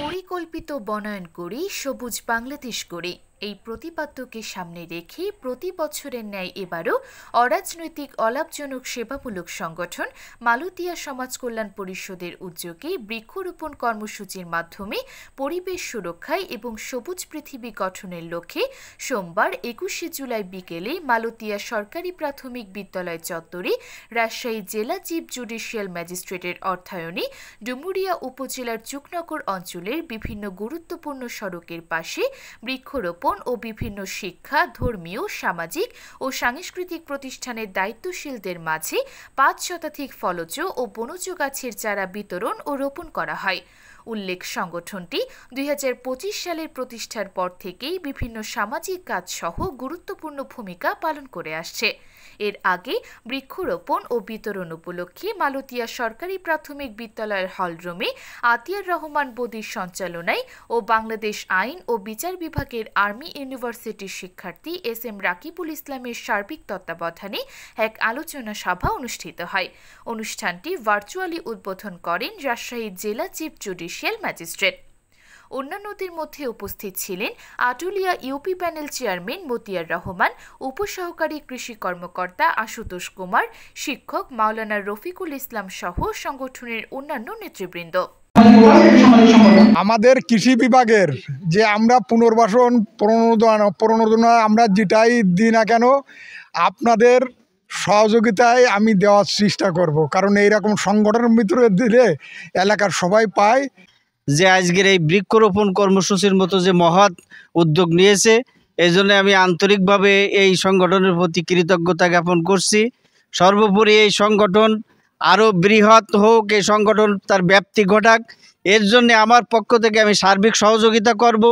পরিকল্পিত বনায়ন করি, সবুজ বাংলাদেশ গড়ি এই প্রতিপাদ্যকে সামনে রেখে প্রতি বছরের ন্যায় এবারও অরাজনৈতিক অলাভজনক সেবামূলক সংগঠন মালুতিয়া সমাজ কল্যাণ পরিষদের উদ্যোগে বৃক্ষরোপণ কর্মসূচির মাধ্যমে পরিবেশ সুরক্ষায় এবং সবুজ পৃথিবী গঠনের লক্ষ্যে সোমবার ২১শে জুলাই বিকেলে মালুতিয়া সরকারি প্রাথমিক বিদ্যালয় চত্বরে রাজশাহী জেলা চিফ জুডিশিয়াল ম্যাজিস্ট্রেটের অর্থায়নে ডুমুরিয়া উপজেলার চুকনগর অঞ্চলের বিভিন্ন গুরুত্বপূর্ণ সড়কের পাশে বৃক্ষরোপণ ও বিভিন্ন শিক্ষা, ধর্মীয়, সামাজিক ও সাংস্কৃতিক প্রতিষ্ঠানের দায়িত্বশীলদের মাঝে ৫ শতাধিক ফলজ ও বনজ গাছের চারা বিতরণ ও রোপণ করা হয়। উল্লেখ সংগঠনটি ২০২৫ সালের প্রতিষ্ঠার পর থেকেই বিভিন্ন সামাজিক কাজ সহ গুরুত্বপূর্ণ ভূমিকা পালন করে আসছে। এর আগে বৃক্ষরোপণ ও বিতরণ উপলক্ষে মালুতিয়া সরকারি প্রাথমিক বিদ্যালয়ের হলরুমে আতিয়ার রহমান বদির সঞ্চালনায় ও বাংলাদেশ আইন ও বিচার বিভাগের আর্মি ইউনিভার্সিটির শিক্ষার্থী এস.এম. রাকিবুল ইসলামের সার্বিক তত্ত্বাবধানে এক আলোচনা সভা অনুষ্ঠিত হয়। অনুষ্ঠানটি ভার্চুয়ালি উদ্বোধন করেন রাজশাহী জেলা চিফ জুডিশিয়াল ম্যাজিস্ট্রেট। অন্যান্যদের মধ্যে উপস্থিত ছিলেন Atulia UP panel chairman Motiar Rahman, উপসহকারী কৃষি কর্মকর্তা আশুতোষ কুমার, শিক্ষক মাওলানা রফিকুল ইসলাম সহ সংগঠনের অন্যান্য নেতৃবৃন্দ। আমাদের কৃষি বিভাগের যে আমরা পুনর্বাসন প্রণোদনা আমরা যেটাই দিই না কেন আপনাদের সহযোগিতায় আমি দেওয়ার চেষ্টা করব, কারণ এইরকম সংগঠনের ভিতরে দিলে এলাকার সবাই পায়। যে আজকের এই বৃক্ষরোপণ কর্মসূচির মতো যে মহৎ উদ্যোগ নিয়েছে, এই জন্য আমি আন্তরিকভাবে এই সংগঠনের প্রতি কৃতজ্ঞতা জ্ঞাপন করছি। সর্বোপরি এই সংগঠন আরও বৃহৎ হোক, এই সংগঠন তার ব্যাপ্তি ঘটাক, এর জন্য আমার পক্ষ থেকে আমি সার্বিক সহযোগিতা করব।